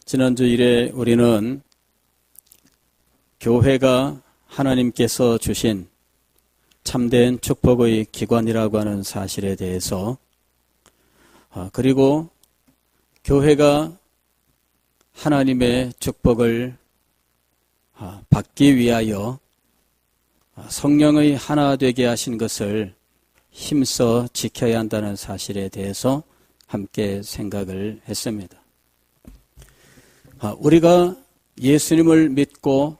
지난주 일에 우리는 교회가 하나님께서 주신 참된 축복의 기관이라고 하는 사실에 대해서, 그리고 교회가 하나님의 축복을 받기 위하여 성령의 하나 되게 하신 것을 힘써 지켜야 한다는 사실에 대해서 함께 생각을 했습니다. 우리가 예수님을 믿고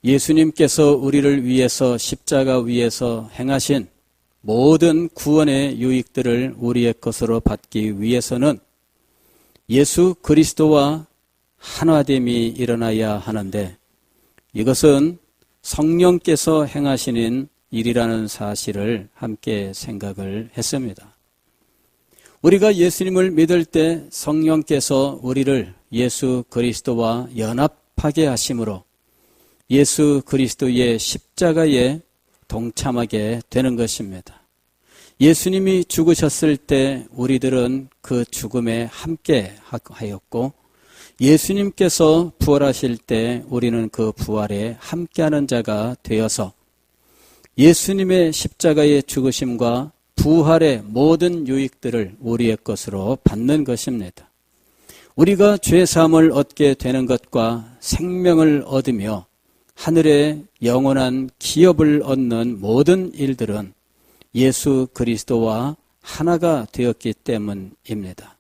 예수님께서 우리를 위해서 십자가 위에서 행하신 모든 구원의 유익들을 우리의 것으로 받기 위해서는 예수 그리스도와 하나됨이 일어나야 하는데, 이것은 성령께서 행하시는 일이라는 사실을 함께 생각을 했습니다. 우리가 예수님을 믿을 때 성령께서 우리를 예수 그리스도와 연합하게 하심으로 예수 그리스도의 십자가에 동참하게 되는 것입니다. 예수님이 죽으셨을 때 우리들은 그 죽음에 함께 하였고, 예수님께서 부활하실 때 우리는 그 부활에 함께하는 자가 되어서 예수님의 십자가의 죽으심과 부활의 모든 유익들을 우리의 것으로 받는 것입니다. 우리가 죄사함을 얻게 되는 것과 생명을 얻으며 하늘의 영원한 기업을 얻는 모든 일들은 예수 그리스도와 하나가 되었기 때문입니다.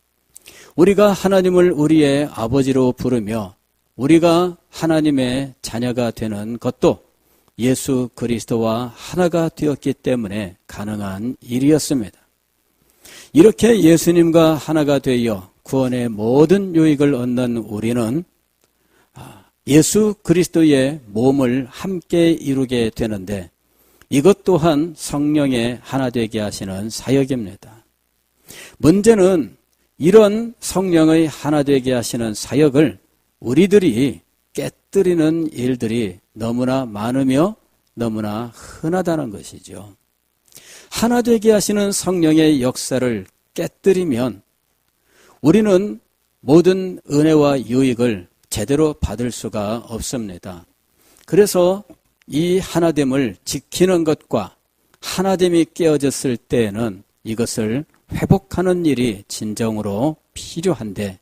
우리가 하나님을 우리의 아버지로 부르며 우리가 하나님의 자녀가 되는 것도 예수 그리스도와 하나가 되었기 때문에 가능한 일이었습니다. 이렇게 예수님과 하나가 되어 구원의 모든 유익을 얻는 우리는 예수 그리스도의 몸을 함께 이루게 되는데, 이것 또한 성령의 하나 되게 하시는 사역입니다. 문제는 이런 성령의 하나 되게 하시는 사역을 우리들이 깨뜨리는 일들이 너무나 많으며 너무나 흔하다는 것이죠. 하나 되게 하시는 성령의 역사를 깨뜨리면 우리는 모든 은혜와 유익을 제대로 받을 수가 없습니다. 그래서 이 하나됨을 지키는 것과 하나됨이 깨어졌을 때에는 이것을 회복하는 일이 진정으로 필요한데,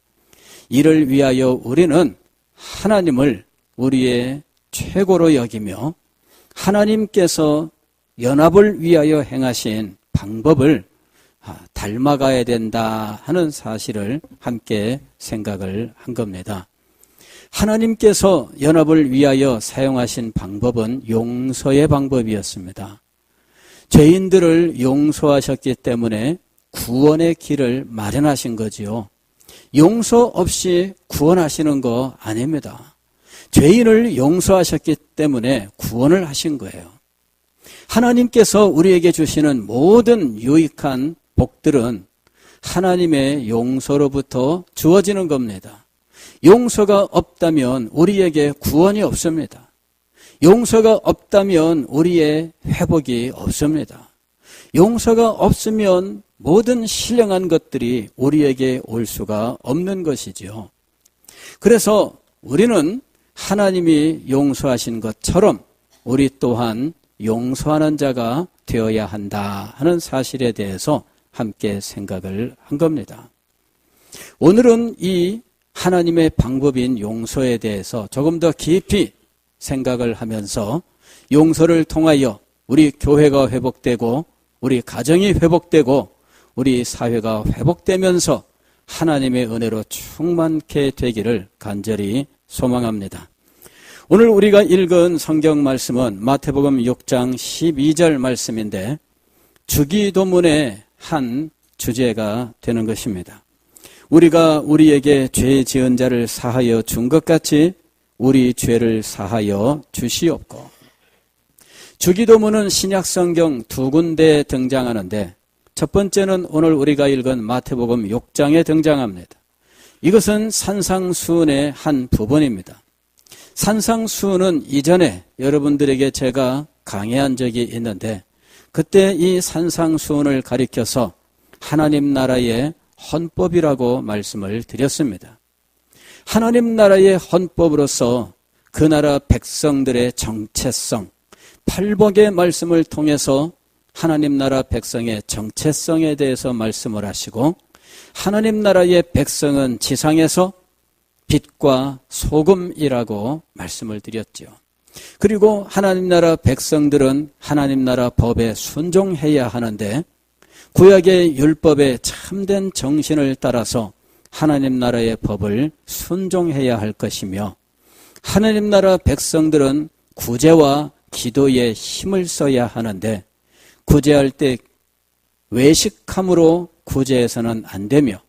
이를 위하여 우리는 하나님을 우리의 최고로 여기며 하나님께서 연합을 위하여 행하신 방법을 닮아가야 된다 하는 사실을 함께 생각을 한 겁니다. 하나님께서 연합을 위하여 사용하신 방법은 용서의 방법이었습니다. 죄인들을 용서하셨기 때문에 구원의 길을 마련하신 거지요. 용서 없이 구원하시는 거 아닙니다. 죄인을 용서하셨기 때문에 구원을 하신 거예요. 하나님께서 우리에게 주시는 모든 유익한 복들은 하나님의 용서로부터 주어지는 겁니다. 용서가 없다면 우리에게 구원이 없습니다. 용서가 없다면 우리의 회복이 없습니다. 용서가 없으면 모든 신령한 것들이 우리에게 올 수가 없는 것이지요. 그래서 우리는 하나님이 용서하신 것처럼 우리 또한 용서하는 자가 되어야 한다 하는 사실에 대해서 함께 생각을 한 겁니다. 오늘은 이 하나님의 방법인 용서에 대해서 조금 더 깊이 생각을 하면서 용서를 통하여 우리 교회가 회복되고 우리 가정이 회복되고 우리 사회가 회복되면서 하나님의 은혜로 충만케 되기를 간절히 소망합니다. 오늘 우리가 읽은 성경 말씀은 마태복음 6장 12절 말씀인데, 주기도문의 한 주제가 되는 것입니다. 우리가 우리에게 죄 지은 자를 사하여 준 것 같이 우리 죄를 사하여 주시옵고. 주기도문은 신약성경 두 군데에 등장하는데, 첫 번째는 오늘 우리가 읽은 마태복음 6장에 등장합니다. 이것은 산상수훈의 한 부분입니다. 산상수훈은 이전에 여러분들에게 제가 강해한 적이 있는데, 그때 이 산상수훈을 가리켜서 하나님 나라의 헌법이라고 말씀을 드렸습니다. 하나님 나라의 헌법으로서 그 나라 백성들의 정체성, 팔복의 말씀을 통해서 하나님 나라 백성의 정체성에 대해서 말씀을 하시고, 하나님 나라의 백성은 지상에서 빛과 소금이라고 말씀을 드렸죠. 그리고 하나님 나라 백성들은 하나님 나라 법에 순종해야 하는데, 구약의 율법의 참된 정신을 따라서 하나님 나라의 법을 순종해야 할 것이며, 하나님 나라 백성들은 구제와 기도에 힘을 써야 하는데, 구제할 때 외식함으로 구제해서는 안 되며,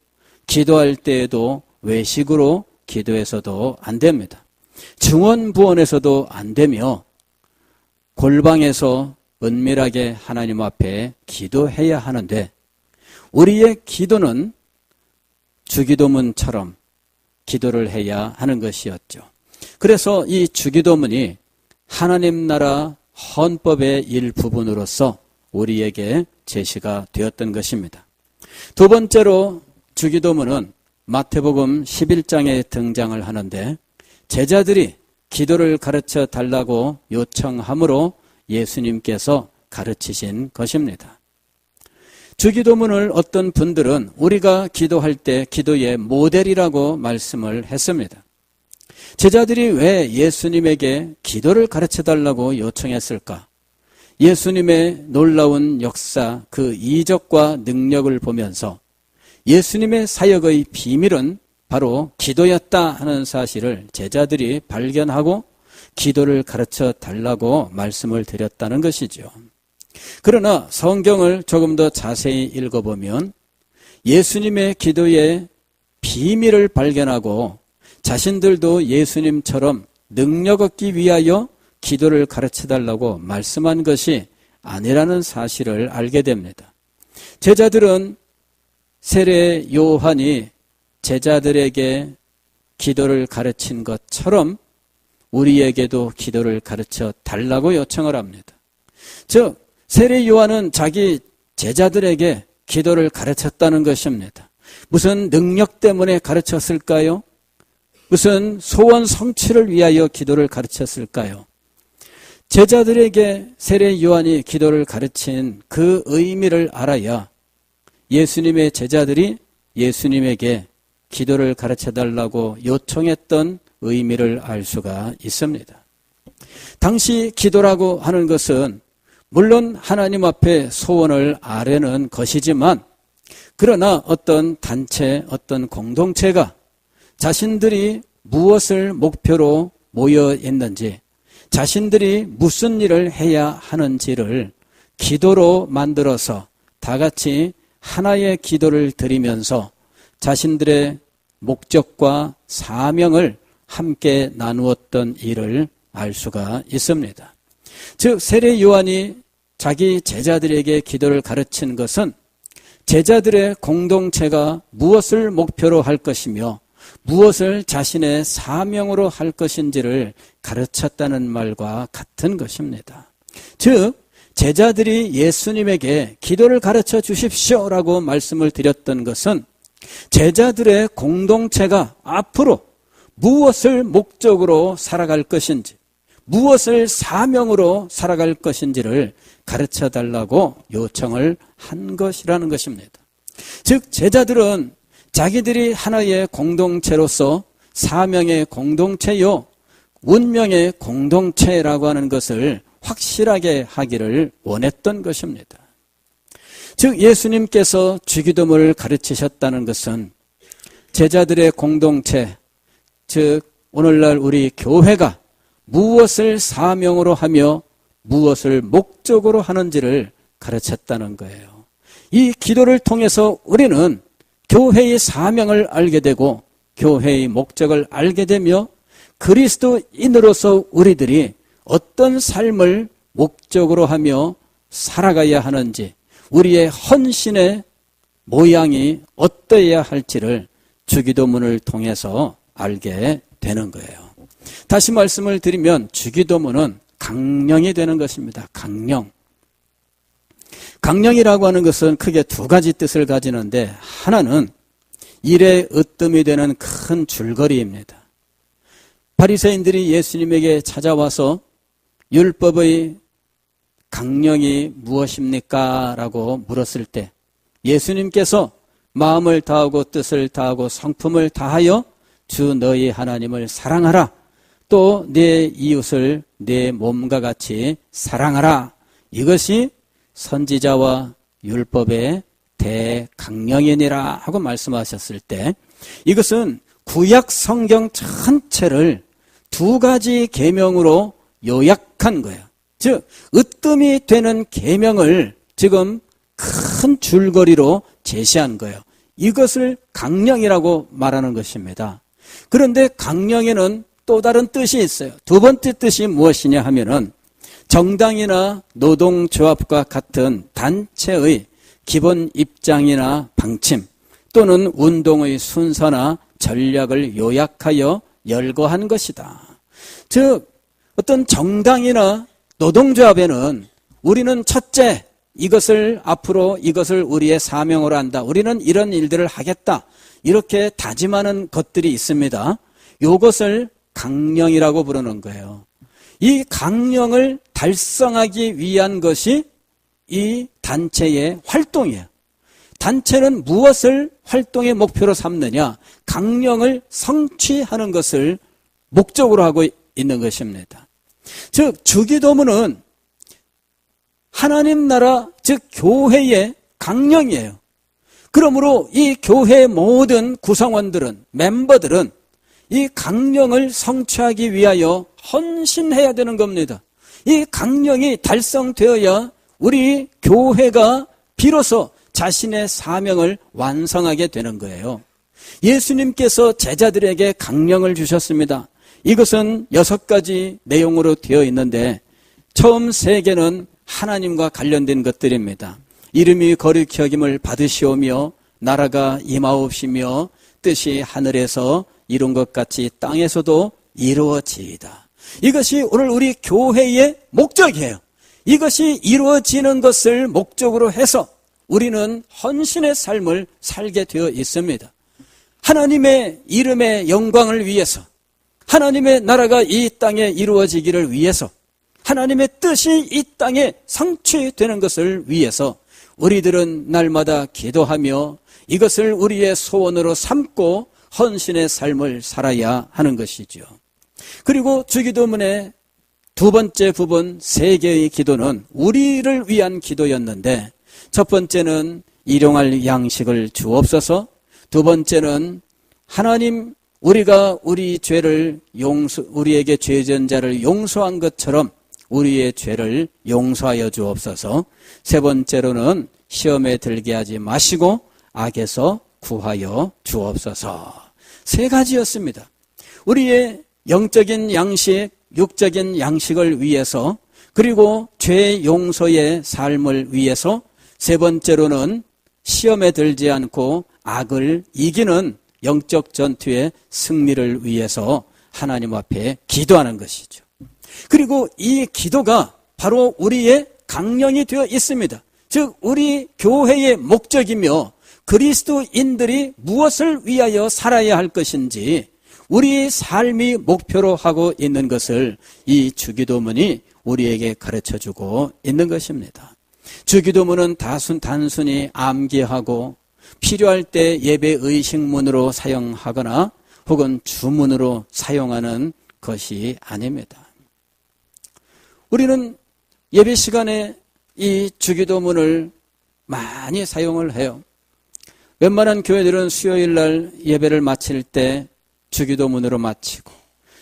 기도할 때에도 외식으로 기도해서도 안 됩니다. 증언부언에서도 안 되며, 골방에서 은밀하게 하나님 앞에 기도해야 하는데, 우리의 기도는 주기도문처럼 기도를 해야 하는 것이었죠. 그래서 이 주기도문이 하나님 나라 헌법의 일부분으로서 우리에게 제시가 되었던 것입니다. 두 번째로 주기도문은 마태복음 11장에 등장을 하는데, 제자들이 기도를 가르쳐 달라고 요청함으로 예수님께서 가르치신 것입니다. 주기도문을 어떤 분들은 우리가 기도할 때 기도의 모델이라고 말씀을 했습니다. 제자들이 왜 예수님에게 기도를 가르쳐 달라고 요청했을까? 예수님의 놀라운 역사, 그 이적과 능력을 보면서 예수님의 사역의 비밀은 바로 기도였다 하는 사실을 제자들이 발견하고 기도를 가르쳐 달라고 말씀을 드렸다는 것이죠. 그러나 성경을 조금 더 자세히 읽어보면 예수님의 기도의 비밀을 발견하고 자신들도 예수님처럼 능력 얻기 위하여 기도를 가르쳐 달라고 말씀한 것이 아니라는 사실을 알게 됩니다. 제자들은 세례 요한이 제자들에게 기도를 가르친 것처럼 우리에게도 기도를 가르쳐 달라고 요청을 합니다. 즉, 세례 요한은 자기 제자들에게 기도를 가르쳤다는 것입니다. 무슨 능력 때문에 가르쳤을까요? 무슨 소원 성취를 위하여 기도를 가르쳤을까요? 제자들에게 세례 요한이 기도를 가르친 그 의미를 알아야 예수님의 제자들이 예수님에게 기도를 가르쳐달라고 요청했던 의미를 알 수가 있습니다. 당시 기도라고 하는 것은 물론 하나님 앞에 소원을 아뢰는 것이지만, 그러나 어떤 단체, 어떤 공동체가 자신들이 무엇을 목표로 모여 있는지, 자신들이 무슨 일을 해야 하는지를 기도로 만들어서 다 같이 하나의 기도를 드리면서 자신들의 목적과 사명을 함께 나누었던 일을 알 수가 있습니다. 즉, 세례 요한이 자기 제자들에게 기도를 가르친 것은 제자들의 공동체가 무엇을 목표로 할 것이며 무엇을 자신의 사명으로 할 것인지를 가르쳤다는 말과 같은 것입니다. 즉, 제자들이 예수님에게 기도를 가르쳐 주십시오라고 말씀을 드렸던 것은 제자들의 공동체가 앞으로 무엇을 목적으로 살아갈 것인지, 무엇을 사명으로 살아갈 것인지를 가르쳐 달라고 요청을 한 것이라는 것입니다. 즉, 제자들은 자기들이 하나의 공동체로서 사명의 공동체요, 운명의 공동체라고 하는 것을 확실하게 하기를 원했던 것입니다. 즉, 예수님께서 주기도문을 가르치셨다는 것은 제자들의 공동체, 즉 오늘날 우리 교회가 무엇을 사명으로 하며 무엇을 목적으로 하는지를 가르쳤다는 거예요. 이 기도를 통해서 우리는 교회의 사명을 알게 되고 교회의 목적을 알게 되며 그리스도인으로서 우리들이 어떤 삶을 목적으로 하며 살아가야 하는지, 우리의 헌신의 모양이 어떠해야 할지를 주기도문을 통해서 알게 되는 거예요. 다시 말씀을 드리면 주기도문은 강령이 되는 것입니다. 강령. 강령이라고 하는 것은 크게 두 가지 뜻을 가지는데, 하나는 일의 으뜸이 되는 큰 줄거리입니다. 바리새인들이 예수님에게 찾아와서 율법의 강령이 무엇입니까? 라고 물었을 때 예수님께서 마음을 다하고 뜻을 다하고 성품을 다하여 주 너희 하나님을 사랑하라. 또 내 이웃을 내 몸과 같이 사랑하라. 이것이 선지자와 율법의 대강령이니라 하고 말씀하셨을 때 이것은 구약 성경 전체를 두 가지 계명으로 요약한 거예요. 즉 으뜸이 되는 계명을 지금 큰 줄거리로 제시한 거예요. 이것을 강령이라고 말하는 것입니다. 그런데 강령에는 또 다른 뜻이 있어요. 두 번째 뜻이 무엇이냐 하면은 정당이나 노동조합과 같은 단체의 기본 입장이나 방침 또는 운동의 순서나 전략을 요약하여 열거한 것이다. 즉 어떤 정당이나 노동조합에는 우리는 첫째 앞으로 이것을 우리의 사명으로 한다. 우리는 이런 일들을 하겠다. 이렇게 다짐하는 것들이 있습니다. 이것을 강령이라고 부르는 거예요. 이 강령을 달성하기 위한 것이 이 단체의 활동이에요. 단체는 무엇을 활동의 목표로 삼느냐? 강령을 성취하는 것을 목적으로 하고 있는 것입니다. 즉 주기도문은 하나님 나라 즉 교회의 강령이에요. 그러므로 이 교회의 모든 구성원들은 멤버들은 이 강령을 성취하기 위하여 헌신해야 되는 겁니다. 이 강령이 달성되어야 우리 교회가 비로소 자신의 사명을 완성하게 되는 거예요. 예수님께서 제자들에게 강령을 주셨습니다. 이것은 6가지 내용으로 되어 있는데 처음 3개는 하나님과 관련된 것들입니다. 이름이 거룩히 여김을 받으시오며 나라가 임하옵시며 뜻이 하늘에서 이룬 것 같이 땅에서도 이루어지이다. 이것이 오늘 우리 교회의 목적이에요. 이것이 이루어지는 것을 목적으로 해서 우리는 헌신의 삶을 살게 되어 있습니다. 하나님의 이름의 영광을 위해서 하나님의 나라가 이 땅에 이루어지기를 위해서 하나님의 뜻이 이 땅에 성취되는 것을 위해서 우리들은 날마다 기도하며 이것을 우리의 소원으로 삼고 헌신의 삶을 살아야 하는 것이죠. 그리고 주기도문의 두 번째 부분 3개의 기도는 우리를 위한 기도였는데 첫 번째는 일용할 양식을 주옵소서, 두 번째는 하나님 우리가 우리에게 죄진 자를 용서한 것처럼 우리의 죄를 용서하여 주옵소서, 세 번째로는 시험에 들게 하지 마시고 악에서 구하여 주옵소서. 3가지였습니다. 우리의 영적인 양식, 육적인 양식을 위해서 그리고 죄 용서의 삶을 위해서 세 번째로는 시험에 들지 않고 악을 이기는 영적 전투의 승리를 위해서 하나님 앞에 기도하는 것이죠. 그리고 이 기도가 바로 우리의 강령이 되어 있습니다. 즉 우리 교회의 목적이며 그리스도인들이 무엇을 위하여 살아야 할 것인지 우리 삶이 목표로 하고 있는 것을 이 주기도문이 우리에게 가르쳐주고 있는 것입니다. 주기도문은 단순히 암기하고 필요할 때 예배 의식문으로 사용하거나 혹은 주문으로 사용하는 것이 아닙니다. 우리는 예배 시간에 이 주기도문을 많이 사용을 해요. 웬만한 교회들은 수요일 날 예배를 마칠 때 주기도문으로 마치고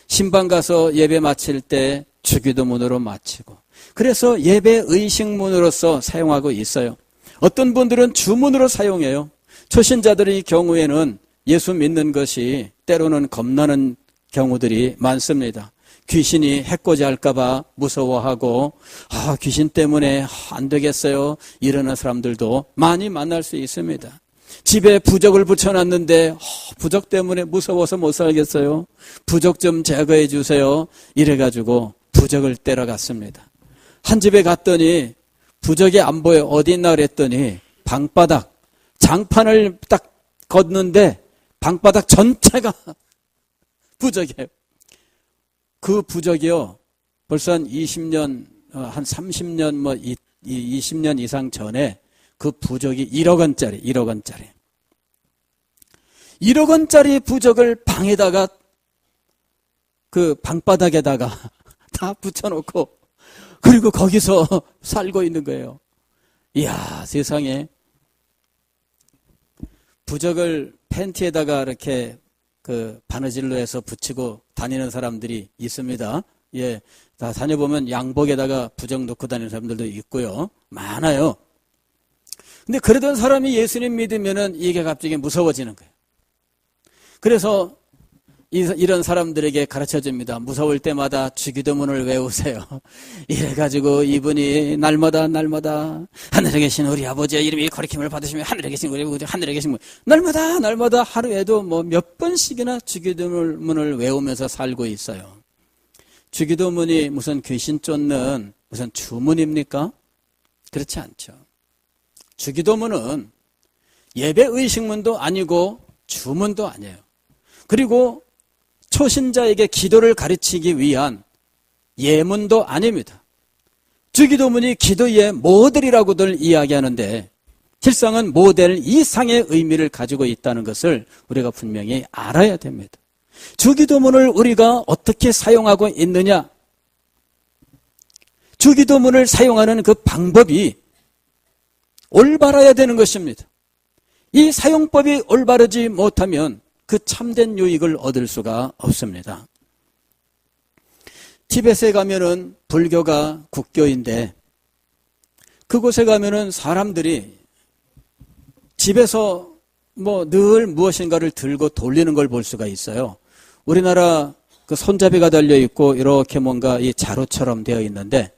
신방 가서 예배 마칠 때 주기도문으로 마치고 그래서 예배 의식문으로서 사용하고 있어요. 어떤 분들은 주문으로 사용해요. 초신자들의 경우에는 예수 믿는 것이 때로는 겁나는 경우들이 많습니다. 귀신이 해코지 할까봐 무서워하고 귀신 때문에 안 되겠어요 이러는 사람들도 많이 만날 수 있습니다. 집에 부적을 붙여놨는데 부적 때문에 무서워서 못 살겠어요. 부적 좀 제거해 주세요. 이래가지고 부적을 때려갔습니다. 한 집에 갔더니 부적이 안 보여. 어디 있나 그랬더니 방바닥 장판을 딱 걷는데 방바닥 전체가 부적이에요. 그 부적이요. 벌써 한 20년, 한 30년, 20년 이상 전에 그 부적이 1억 원짜리, 1억 원짜리. 1억 원짜리 부적을 방에다가, 그 방바닥에다가 다 붙여놓고, 그리고 거기서 살고 있는 거예요. 이야, 세상에. 부적을 팬티에다가 이렇게 그 바느질로 해서 붙이고 다니는 사람들이 있습니다. 예. 다 다녀보면 양복에다가 부적 넣고 다니는 사람들도 있고요. 많아요. 근데 그러던 사람이 예수님 믿으면은 이게 갑자기 무서워지는 거예요. 그래서 이런 사람들에게 가르쳐 줍니다. 무서울 때마다 주기도문을 외우세요. 이래가지고 이분이 날마다 하늘에 계신 우리 아버지의 이름이 거리킴을 받으시며 하늘에 계신 우리 아버지 하늘에 계신 분 날마다 하루에도 뭐 몇 번씩이나 주기도문을 외우면서 살고 있어요. 주기도문이 무슨 귀신 쫓는 무슨 주문입니까? 그렇지 않죠. 주기도문은 예배의식문도 아니고 주문도 아니에요. 그리고 초신자에게 기도를 가르치기 위한 예문도 아닙니다. 주기도문이 기도의 모델이라고들 이야기하는데 실상은 모델 이상의 의미를 가지고 있다는 것을 우리가 분명히 알아야 됩니다. 주기도문을 우리가 어떻게 사용하고 있느냐? 주기도문을 사용하는 그 방법이 올바라야 되는 것입니다. 이 사용법이 올바르지 못하면 그 참된 유익을 얻을 수가 없습니다. 티벳에 가면은 불교가 국교인데 그곳에 가면은 사람들이 집에서 뭐 늘 무엇인가를 들고 돌리는 걸 볼 수가 있어요. 우리나라 그 손잡이가 달려 있고 이렇게 뭔가 이 자루처럼 되어 있는데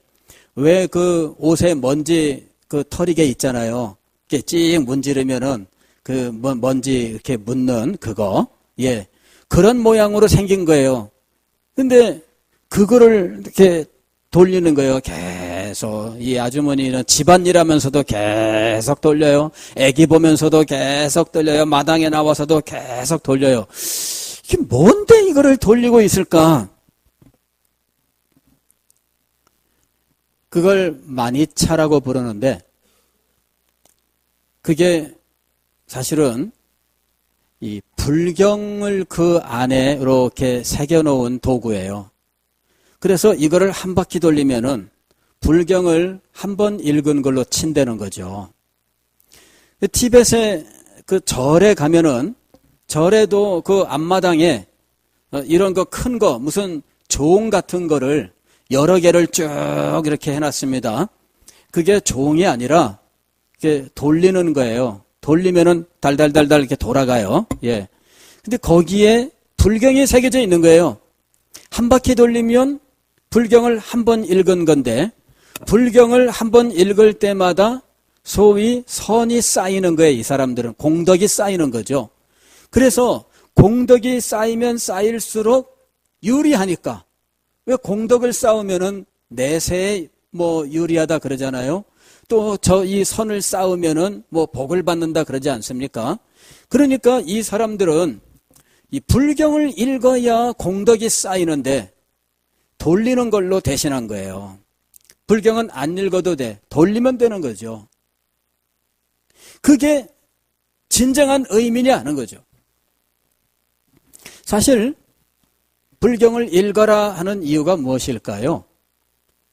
왜 그 옷에 먼지 그 털이게 있잖아요. 이렇게 찡 문지르면은 그 먼지 이렇게 묻는 그거, 예, 그런 모양으로 생긴 거예요. 근데 그거를 이렇게 돌리는 거예요. 계속 이 아주머니는 집안일하면서도 계속 돌려요. 애기 보면서도 계속 돌려요. 마당에 나와서도 계속 돌려요. 이게 뭔데 이거를 돌리고 있을까? 그걸 마니차라고 부르는데 그게 사실은 이 불경을 그 안에 이렇게 새겨놓은 도구예요. 그래서 이거를 한 바퀴 돌리면은 불경을 한 번 읽은 걸로 친다는 거죠. 티벳의 그 절에 가면은 절에도 그 앞마당에 이런 거 큰 거 무슨 종 같은 거를 여러 개를 쭉 이렇게 해놨습니다. 그게 종이 아니라 이렇게 돌리는 거예요. 돌리면은 달달달달 이렇게 돌아가요. 예. 근데 거기에 불경이 새겨져 있는 거예요. 한 바퀴 돌리면 불경을 한 번 읽은 건데 불경을 한 번 읽을 때마다 소위 선이 쌓이는 거예요. 이 사람들은 공덕이 쌓이는 거죠. 그래서 공덕이 쌓이면 쌓일수록 유리하니까 왜 공덕을 쌓으면은 내세에 뭐 유리하다 그러잖아요. 또 이 선을 쌓으면은 뭐 복을 받는다 그러지 않습니까? 그러니까 이 사람들은 이 불경을 읽어야 공덕이 쌓이는데 돌리는 걸로 대신한 거예요. 불경은 안 읽어도 돼. 돌리면 되는 거죠. 그게 진정한 의미냐 하는 거죠. 사실 불경을 읽어라 하는 이유가 무엇일까요?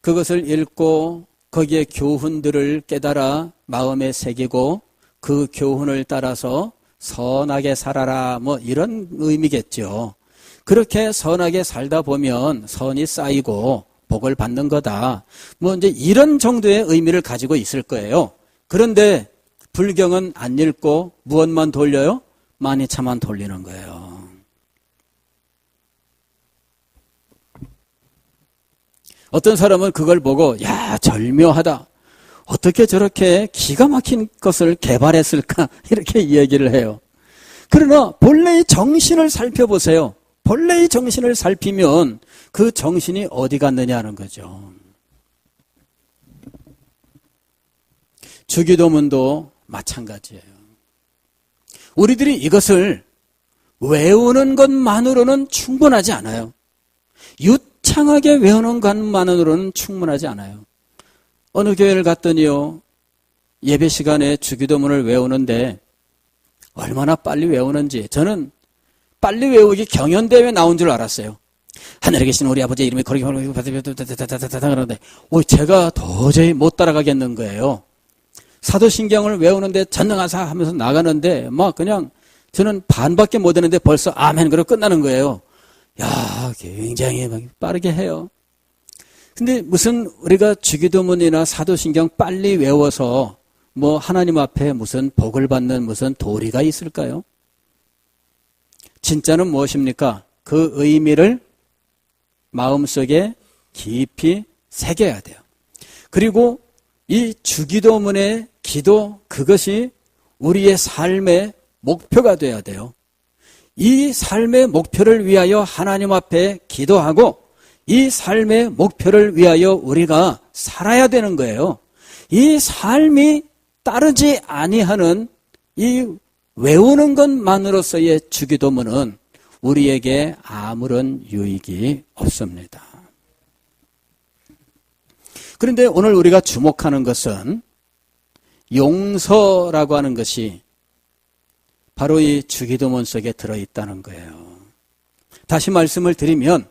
그것을 읽고 거기에 교훈들을 깨달아 마음에 새기고 그 교훈을 따라서 선하게 살아라 뭐 이런 의미겠죠. 그렇게 선하게 살다 보면 선이 쌓이고 복을 받는 거다. 뭐 이제 이런 정도의 의미를 가지고 있을 거예요. 그런데 불경은 안 읽고 무엇만 돌려요? 마니차만 돌리는 거예요. 어떤 사람은 그걸 보고 야 절묘하다. 어떻게 저렇게 기가 막힌 것을 개발했을까 이렇게 이야기를 해요. 그러나 본래의 정신을 살펴보세요. 본래의 정신을 살피면 그 정신이 어디 갔느냐 하는 거죠. 주기도문도 마찬가지예요. 우리들이 이것을 외우는 것만으로는 충분하지 않아요. 유창하게 외우는 것만으로는 충분하지 않아요. 어느 교회를 갔더니요, 예배 시간에 주기도문을 외우는데 얼마나 빨리 외우는지, 저는 빨리 외우기 경연대회 나온 줄 알았어요. 하늘에 계신 우리 아버지 이름이 거룩히 그러는데 제가 도저히 못 따라가겠는 거예요. 사도신경을 외우는데 전능하사 하면서 나가는데 막 그냥 저는 반밖에 못 했는데 벌써 아멘 그러고 끝나는 거예요. 야, 굉장히 빠르게 해요. 근데 무슨 우리가 주기도문이나 사도신경 빨리 외워서 뭐 하나님 앞에 무슨 복을 받는 무슨 도리가 있을까요? 진짜는 무엇입니까? 그 의미를 마음속에 깊이 새겨야 돼요. 그리고 이 주기도문의 기도, 그것이 우리의 삶의 목표가 돼야 돼요. 이 삶의 목표를 위하여 하나님 앞에 기도하고 이 삶의 목표를 위하여 우리가 살아야 되는 거예요. 이 삶이 따르지 아니하는 이 외우는 것만으로서의 주기도문은 우리에게 아무런 유익이 없습니다. 그런데 오늘 우리가 주목하는 것은 용서라고 하는 것이 바로 이 주기도문 속에 들어있다는 거예요. 다시 말씀을 드리면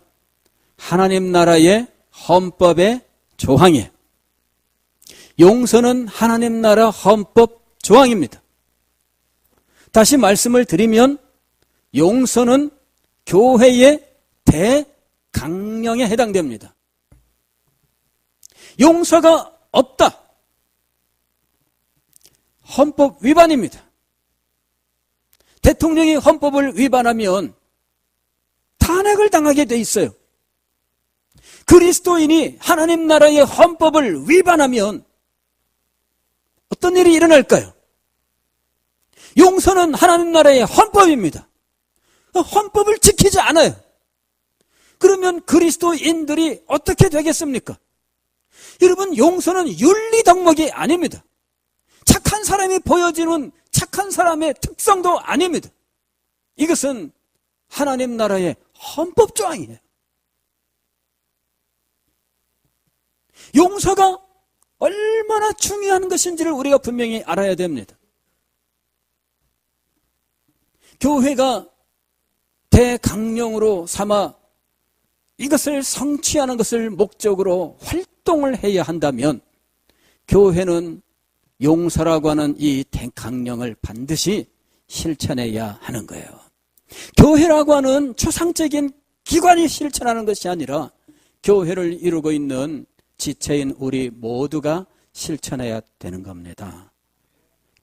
하나님 나라의 헌법의 조항이에요. 용서는 하나님 나라 헌법 조항입니다. 다시 말씀을 드리면 용서는 교회의 대강령에 해당됩니다. 용서가 없다. 헌법 위반입니다. 대통령이 헌법을 위반하면 탄핵을 당하게 돼 있어요. 그리스도인이 하나님 나라의 헌법을 위반하면 어떤 일이 일어날까요? 용서는 하나님 나라의 헌법입니다. 헌법을 지키지 않아요. 그러면 그리스도인들이 어떻게 되겠습니까? 여러분, 용서는 윤리 덕목이 아닙니다. 착한 사람이 보여지는 착한 사람의 특성도 아닙니다. 이것은 하나님 나라의 헌법 조항이에요. 용서가 얼마나 중요한 것인지를 우리가 분명히 알아야 됩니다. 교회가 대강령으로 삼아 이것을 성취하는 것을 목적으로 활동을 해야 한다면 교회는 용서라고 하는 이 대강령을 반드시 실천해야 하는 거예요. 교회라고 하는 추상적인 기관이 실천하는 것이 아니라 교회를 이루고 있는 지체인 우리 모두가 실천해야 되는 겁니다.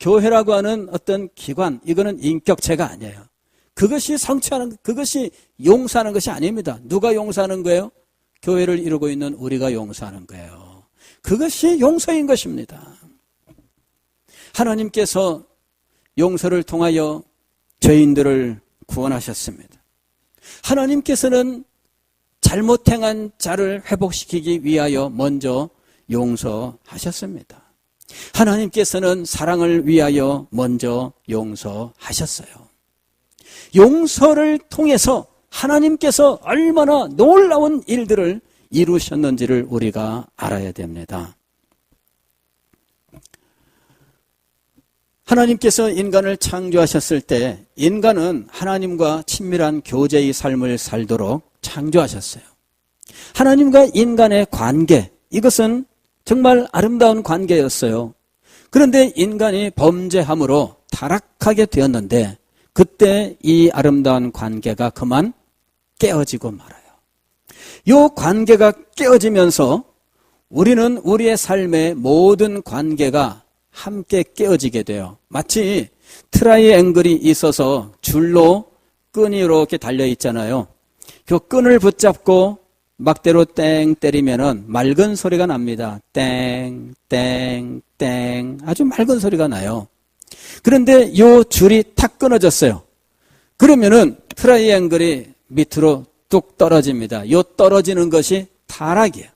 교회라고 하는 어떤 기관, 이거는 인격체가 아니에요. 그것이 성취하는, 그것이 용서하는 것이 아닙니다. 누가 용서하는 거예요? 교회를 이루고 있는 우리가 용서하는 거예요. 그것이 용서인 것입니다. 하나님께서 용서를 통하여 죄인들을 구원하셨습니다. 하나님께서는 잘못 행한 자를 회복시키기 위하여 먼저 용서하셨습니다. 하나님께서는 사랑을 위하여 먼저 용서하셨어요. 용서를 통해서 하나님께서 얼마나 놀라운 일들을 이루셨는지를 우리가 알아야 됩니다. 하나님께서 인간을 창조하셨을 때 인간은 하나님과 친밀한 교제의 삶을 살도록 창조하셨어요. 하나님과 인간의 관계, 이것은 정말 아름다운 관계였어요. 그런데 인간이 범죄함으로 타락하게 되었는데 그때 이 아름다운 관계가 그만 깨어지고 말아요. 이 관계가 깨어지면서 우리는 우리의 삶의 모든 관계가 함께 깨어지게 돼요. 마치 트라이앵글이 있어서 줄로 끈이 이렇게 달려 있잖아요. 그 끈을 붙잡고 막대로 땡 때리면은 맑은 소리가 납니다. 땡, 땡, 땡. 아주 맑은 소리가 나요. 그런데 이 줄이 탁 끊어졌어요. 그러면은 트라이앵글이 밑으로 뚝 떨어집니다. 이 떨어지는 것이 타락이에요.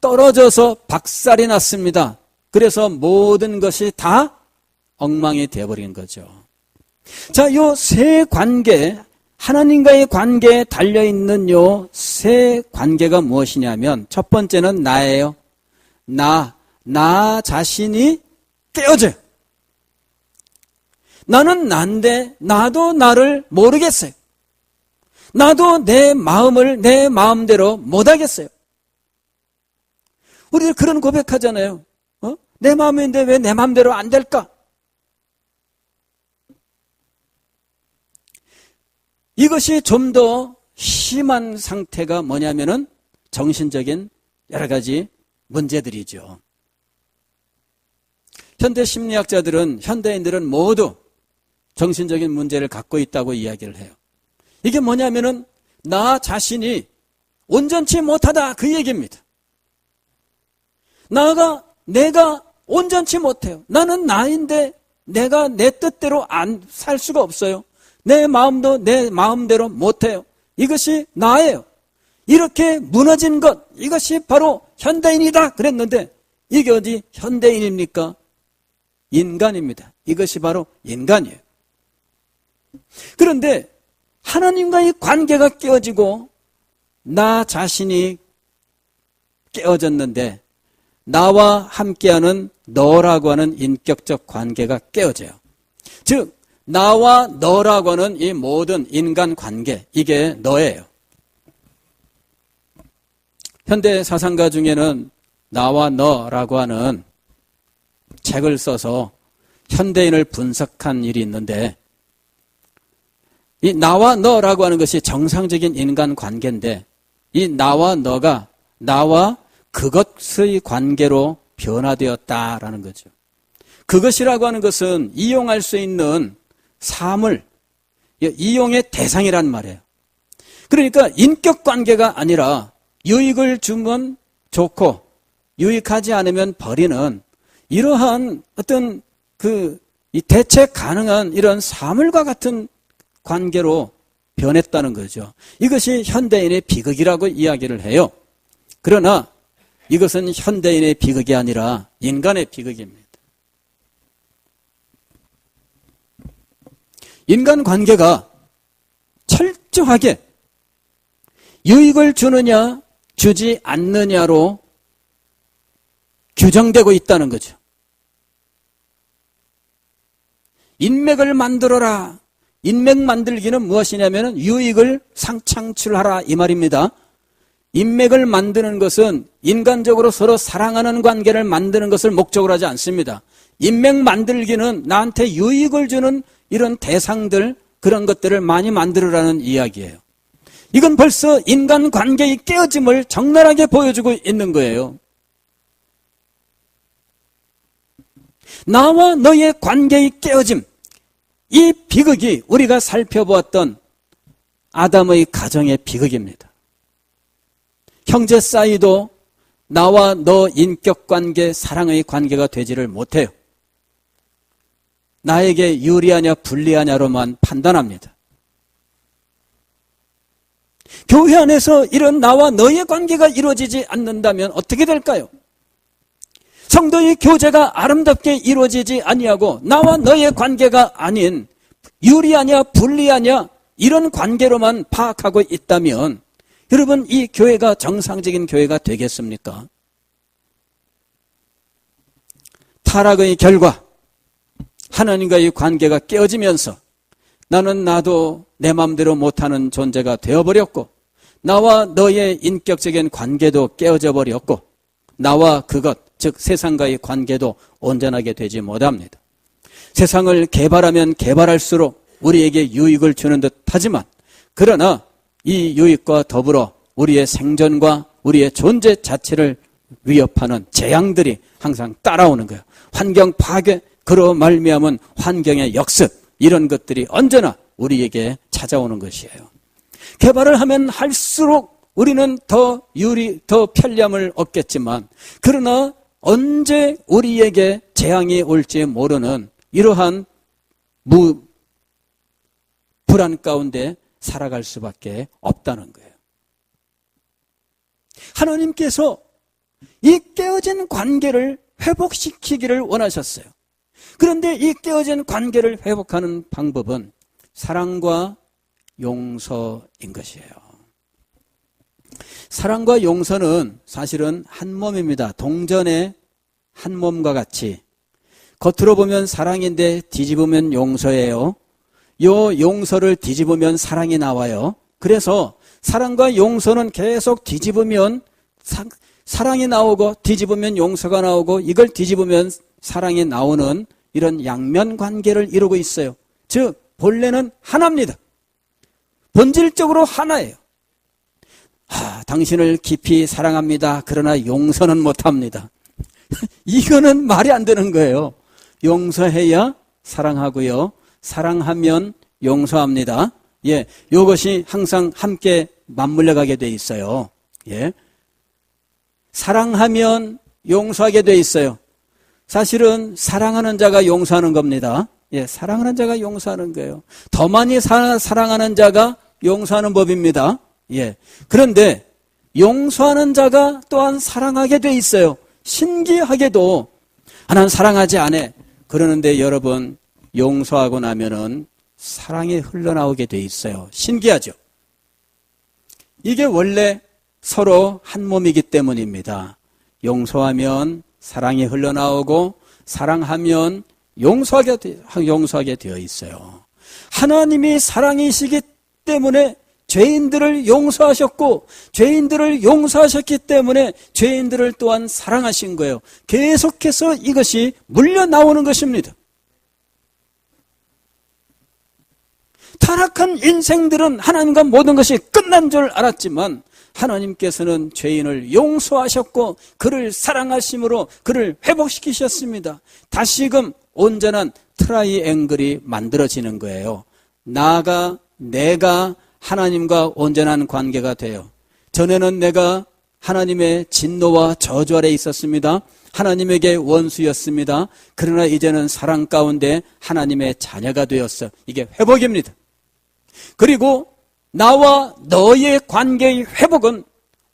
떨어져서 박살이 났습니다. 그래서 모든 것이 다 엉망이 되어버린 거죠. 자, 요 세 관계, 하나님과의 관계에 달려있는 요 세 관계가 무엇이냐면, 첫 번째는 나예요. 나 자신이 깨어져요. 나는 난데, 나도 나를 모르겠어요. 나도 내 마음을 내 마음대로 못하겠어요. 우리들 그런 고백하잖아요. 내 마음인데 왜 내 마음대로 안 될까? 이것이 좀 더 심한 상태가 뭐냐면은 정신적인 여러 가지 문제들이죠. 현대 심리학자들은, 현대인들은 모두 정신적인 문제를 갖고 있다고 이야기를 해요. 이게 뭐냐면은 나 자신이 온전치 못하다, 그 얘기입니다. 내가 온전치 못해요. 나는 나인데 내가 내 뜻대로 안 살 수가 없어요. 내 마음도 내 마음대로 못해요. 이것이 나예요. 이렇게 무너진 것, 이것이 바로 현대인이다 그랬는데, 이게 어디 현대인입니까? 인간입니다. 이것이 바로 인간이에요. 그런데 하나님과의 관계가 깨어지고 나 자신이 깨어졌는데, 나와 함께하는 너라고 하는 인격적 관계가 깨어져요. 즉 나와 너라고 하는 이 모든 인간 관계, 이게 너예요. 현대 사상가 중에는 나와 너라고 하는 책을 써서 현대인을 분석한 일이 있는데, 이 나와 너라고 하는 것이 정상적인 인간 관계인데, 이 나와 너가 나와 그것의 관계로 변화되었다라는 거죠. 그것이라고 하는 것은 이용할 수 있는 사물, 이용의 대상이란 말이에요. 그러니까 인격 관계가 아니라 유익을 주면 좋고 유익하지 않으면 버리는 이러한 어떤 이 대체 가능한 이런 사물과 같은 관계로 변했다는 거죠. 이것이 현대인의 비극이라고 이야기를 해요. 그러나 이것은 현대인의 비극이 아니라 인간의 비극입니다. 인간관계가 철저하게 유익을 주느냐 주지 않느냐로 규정되고 있다는 거죠. 인맥을 만들어라. 인맥 만들기는 무엇이냐면 유익을 창출하라 이 말입니다. 인맥을 만드는 것은 인간적으로 서로 사랑하는 관계를 만드는 것을 목적으로 하지 않습니다. 인맥 만들기는 나한테 유익을 주는 이런 대상들, 그런 것들을 많이 만들으라는 이야기예요. 이건 벌써 인간관계의 깨어짐을 적나라하게 보여주고 있는 거예요. 나와 너의 관계의 깨어짐, 이 비극이 우리가 살펴보았던 아담의 가정의 비극입니다. 형제 사이도 나와 너 인격관계, 사랑의 관계가 되지를 못해요. 나에게 유리하냐 불리하냐로만 판단합니다. 교회 안에서 이런 나와 너의 관계가 이루어지지 않는다면 어떻게 될까요? 성도의 교제가 아름답게 이루어지지 아니하고 나와 너의 관계가 아닌 유리하냐 불리하냐 이런 관계로만 파악하고 있다면 여러분, 이 교회가 정상적인 교회가 되겠습니까? 타락의 결과 하나님과의 관계가 깨어지면서 나는 나도 내 마음대로 못하는 존재가 되어버렸고, 나와 너의 인격적인 관계도 깨어져 버렸고, 나와 그것, 즉 세상과의 관계도 온전하게 되지 못합니다. 세상을 개발하면 개발할수록 우리에게 유익을 주는 듯 하지만, 그러나 이 유익과 더불어 우리의 생존과 우리의 존재 자체를 위협하는 재앙들이 항상 따라오는 거예요. 환경 파괴, 그로 말미암은 환경의 역습, 이런 것들이 언제나 우리에게 찾아오는 것이에요. 개발을 하면 할수록 우리는 더 편리함을 얻겠지만, 그러나 언제 우리에게 재앙이 올지 모르는 이러한 불안 가운데 살아갈 수밖에 없다는 거예요. 하나님께서 이 깨어진 관계를 회복시키기를 원하셨어요. 그런데 이 깨어진 관계를 회복하는 방법은 사랑과 용서인 것이에요. 사랑과 용서는 사실은 한 몸입니다. 동전의 한 몸과 같이 겉으로 보면 사랑인데 뒤집으면 용서예요. 요 용서를 뒤집으면 사랑이 나와요. 그래서 사랑과 용서는 계속 뒤집으면 사랑이 나오고 뒤집으면 용서가 나오고 이걸 뒤집으면 사랑이 나오는 이런 양면 관계를 이루고 있어요. 즉 본래는 하나입니다. 본질적으로 하나예요. 당신을 깊이 사랑합니다. 그러나 용서는 못합니다. 이거는 말이 안 되는 거예요. 용서해야 사랑하고요. 사랑하면 용서합니다. 예, 이것이 항상 함께 맞물려 가게 돼 있어요. 예, 사랑하면 용서하게 돼 있어요. 사실은 사랑하는 자가 용서하는 겁니다. 예, 사랑하는 자가 용서하는 거예요. 더 많이 사랑하는 자가 용서하는 법입니다. 예, 그런데 용서하는 자가 또한 사랑하게 돼 있어요. 신기하게도 난 사랑하지 않아. 그러는데 여러분 용서하고 나면은 사랑이 흘러나오게 돼 있어요. 신기하죠? 이게 원래 서로 한 몸이기 때문입니다. 용서하면 사랑이 흘러나오고 사랑하면 용서하게 되어 있어요. 하나님이 사랑이시기 때문에 죄인들을 용서하셨고 죄인들을 용서하셨기 때문에 죄인들을 또한 사랑하신 거예요. 계속해서 이것이 물려나오는 것입니다. 타락한 인생들은 하나님과 모든 것이 끝난 줄 알았지만 하나님께서는 죄인을 용서하셨고 그를 사랑하심으로 그를 회복시키셨습니다. 다시금 온전한 트라이앵글이 만들어지는 거예요. 내가 하나님과 온전한 관계가 돼요. 전에는 내가 하나님의 진노와 저주 아래 있었습니다. 하나님에게 원수였습니다. 그러나 이제는 사랑 가운데 하나님의 자녀가 되었어. 이게 회복입니다. 그리고 나와 너의 관계의 회복은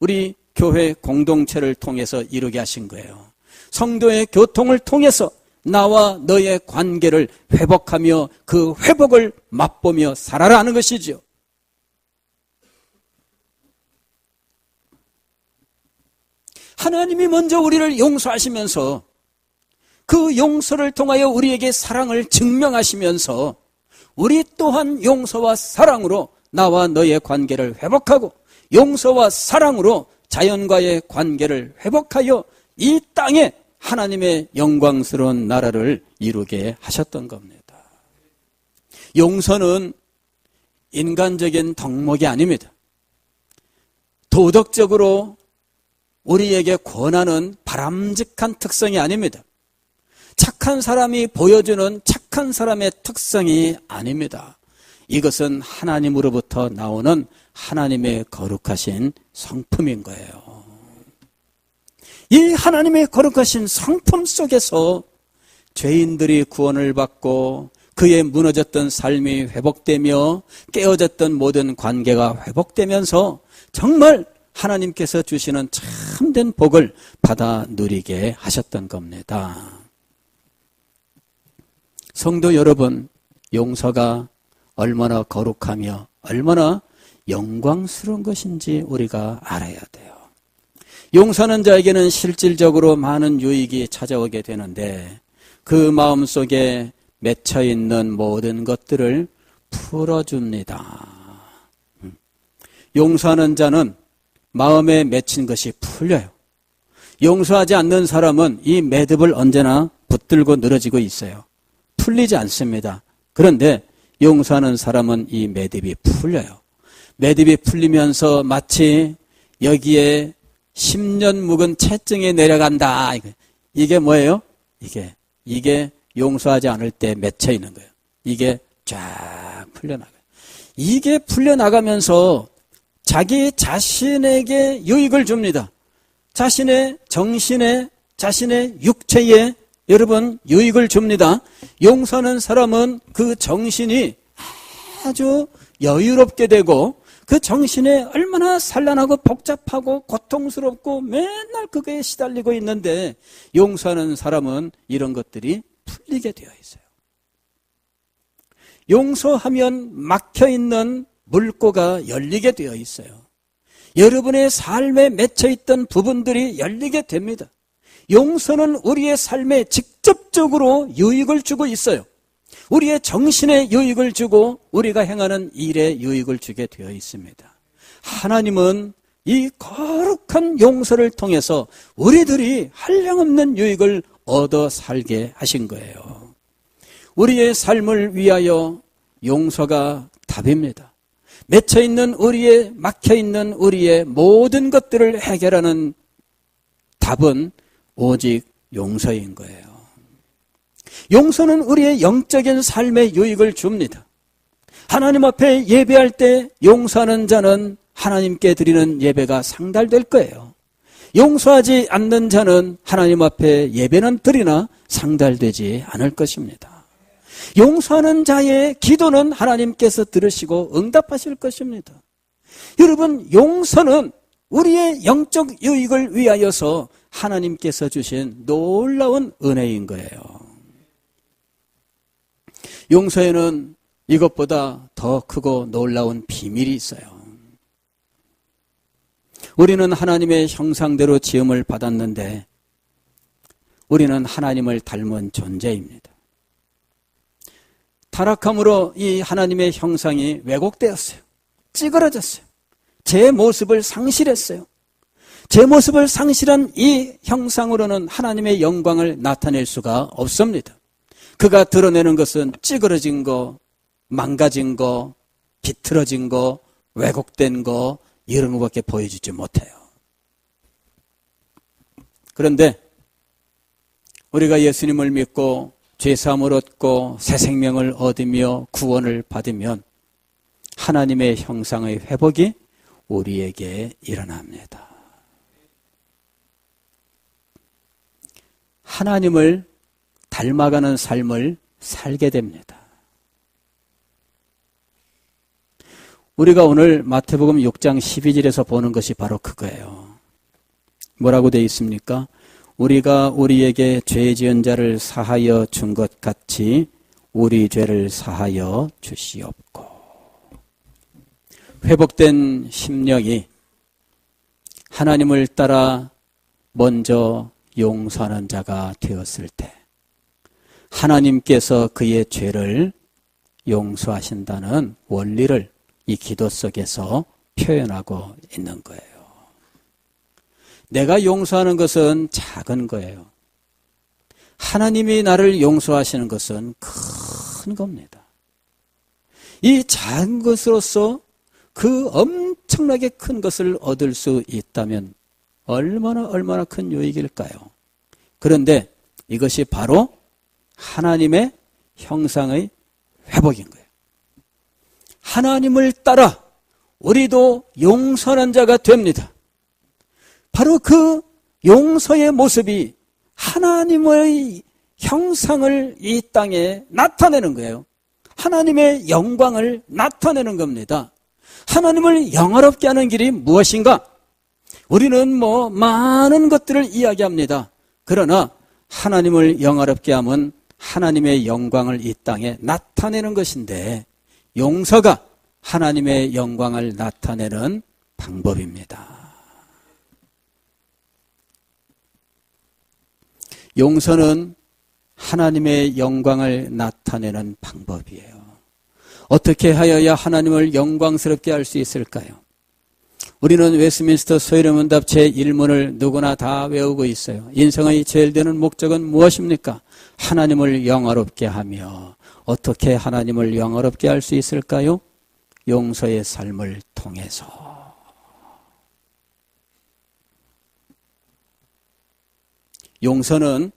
우리 교회 공동체를 통해서 이루게 하신 거예요. 성도의 교통을 통해서 나와 너의 관계를 회복하며 그 회복을 맛보며 살아라 하는 것이죠. 하나님이 먼저 우리를 용서하시면서 그 용서를 통하여 우리에게 사랑을 증명하시면서 우리 또한 용서와 사랑으로 나와 너의 관계를 회복하고 용서와 사랑으로 자연과의 관계를 회복하여 이 땅에 하나님의 영광스러운 나라를 이루게 하셨던 겁니다. 용서는 인간적인 덕목이 아닙니다. 도덕적으로 우리에게 권하는 바람직한 특성이 아닙니다. 착한 사람이 보여주는 착한 사람의 특성이 아닙니다. 이것은 하나님으로부터 나오는 하나님의 거룩하신 성품인 거예요. 이 하나님의 거룩하신 성품 속에서 죄인들이 구원을 받고 그의 무너졌던 삶이 회복되며 깨어졌던 모든 관계가 회복되면서 정말 하나님께서 주시는 참된 복을 받아 누리게 하셨던 겁니다. 성도 여러분, 용서가 얼마나 거룩하며 얼마나 영광스러운 것인지 우리가 알아야 돼요. 용서하는 자에게는 실질적으로 많은 유익이 찾아오게 되는데 그 마음속에 맺혀있는 모든 것들을 풀어줍니다. 용서하는 자는 마음에 맺힌 것이 풀려요. 용서하지 않는 사람은 이 매듭을 언제나 붙들고 늘어지고 있어요. 풀리지 않습니다. 그런데 용서하는 사람은 이 매듭이 풀려요. 매듭이 풀리면서 마치 여기에 10년 묵은 채증이 내려간다. 이게 뭐예요? 이게 용서하지 않을 때 맺혀 있는 거예요. 이게 쫙 풀려나가요. 이게 풀려나가면서 자기 자신에게 유익을 줍니다. 자신의 정신에, 자신의 육체에 여러분 유익을 줍니다. 용서하는 사람은 그 정신이 아주 여유롭게 되고 그 정신에 얼마나 산란하고 복잡하고 고통스럽고 맨날 그거에 시달리고 있는데 용서하는 사람은 이런 것들이 풀리게 되어 있어요. 용서하면 막혀있는 물꼬가 열리게 되어 있어요. 여러분의 삶에 맺혀있던 부분들이 열리게 됩니다. 용서는 우리의 삶에 직접적으로 유익을 주고 있어요. 우리의 정신에 유익을 주고 우리가 행하는 일에 유익을 주게 되어 있습니다. 하나님은 이 거룩한 용서를 통해서 우리들이 한량없는 유익을 얻어 살게 하신 거예요. 우리의 삶을 위하여 용서가 답입니다. 맺혀있는 우리의, 막혀있는 우리의 모든 것들을 해결하는 답은 오직 용서인 거예요. 용서는 우리의 영적인 삶에 유익을 줍니다. 하나님 앞에 예배할 때 용서하는 자는 하나님께 드리는 예배가 상달될 거예요. 용서하지 않는 자는 하나님 앞에 예배는 드리나 상달되지 않을 것입니다. 용서하는 자의 기도는 하나님께서 들으시고 응답하실 것입니다. 여러분, 용서는 우리의 영적 유익을 위하여서 하나님께서 주신 놀라운 은혜인 거예요. 용서에는 이것보다 더 크고 놀라운 비밀이 있어요. 우리는 하나님의 형상대로 지음을 받았는데 우리는 하나님을 닮은 존재입니다. 타락함으로 이 하나님의 형상이 왜곡되었어요. 찌그러졌어요. 제 모습을 상실했어요. 제 모습을 상실한 이 형상으로는 하나님의 영광을 나타낼 수가 없습니다. 그가 드러내는 것은 찌그러진 거, 망가진 거, 비틀어진 거, 왜곡된 거, 이런 것밖에 보여주지 못해요. 그런데 우리가 예수님을 믿고 죄사함을 얻고 새 생명을 얻으며 구원을 받으면 하나님의 형상의 회복이 우리에게 일어납니다. 하나님을 닮아가는 삶을 살게 됩니다. 우리가 오늘 마태복음 6장 12절에서 보는 것이 바로 그거예요. 뭐라고 되어 있습니까? 우리가 우리에게 죄 지은 자를 사하여 준 것 같이 우리 죄를 사하여 주시옵고. 회복된 심령이 하나님을 따라 먼저 용서하는 자가 되었을 때 하나님께서 그의 죄를 용서하신다는 원리를 이 기도 속에서 표현하고 있는 거예요. 내가 용서하는 것은 작은 거예요. 하나님이 나를 용서하시는 것은 큰 겁니다. 이 작은 것으로서 그 엄청나게 큰 것을 얻을 수 있다면 얼마나 큰 유익일까요? 그런데 이것이 바로 하나님의 형상의 회복인 거예요. 하나님을 따라 우리도 용서하는 자가 됩니다. 바로 그 용서의 모습이 하나님의 형상을 이 땅에 나타내는 거예요. 하나님의 영광을 나타내는 겁니다. 하나님을 영화롭게 하는 길이 무엇인가? 우리는 많은 것들을 이야기합니다. 그러나 하나님을 영화롭게 하면 하나님의 영광을 이 땅에 나타내는 것인데 용서가 하나님의 영광을 나타내는 방법입니다. 용서는 하나님의 영광을 나타내는 방법이에요. 어떻게 하여야 하나님을 영광스럽게 할 수 있을까요? 우리는 웨스트민스터 소요문답 제1문을 누구나 다 외우고 있어요. 인생의 제일 되는 목적은 무엇입니까? 하나님을 영화롭게 하며. 어떻게 하나님을 영화롭게 할 수 있을까요? 용서의 삶을 통해서. 용서는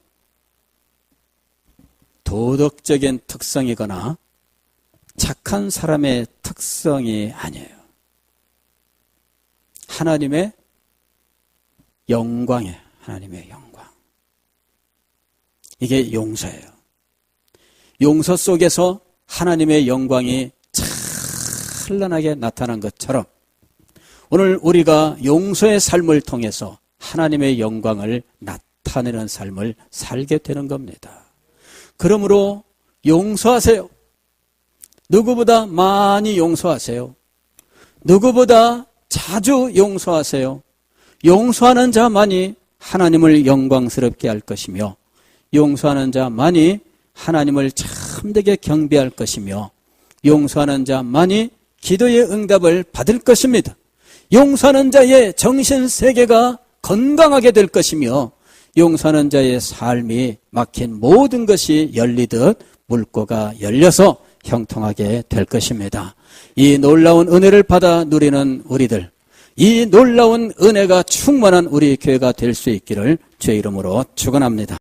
도덕적인 특성이거나 착한 사람의 특성이 아니에요. 하나님의 영광이에요. 하나님의 영광. 이게 용서예요. 용서 속에서 하나님의 영광이 찬란하게 나타난 것처럼 오늘 우리가 용서의 삶을 통해서 하나님의 영광을 나타내는 삶을 살게 되는 겁니다. 그러므로 용서하세요. 누구보다 많이 용서하세요. 누구보다 자주 용서하세요. 용서하는 자만이 하나님을 영광스럽게 할 것이며 용서하는 자만이 하나님을 참되게 경배할 것이며 용서하는 자만이 기도의 응답을 받을 것입니다. 용서하는 자의 정신세계가 건강하게 될 것이며 용서하는 자의 삶이 막힌 모든 것이 열리듯 물꼬가 열려서 형통하게 될 것입니다. 이 놀라운 은혜를 받아 누리는 우리들, 이 놀라운 은혜가 충만한 우리 교회가 될 수 있기를 주의 이름으로 축원합니다.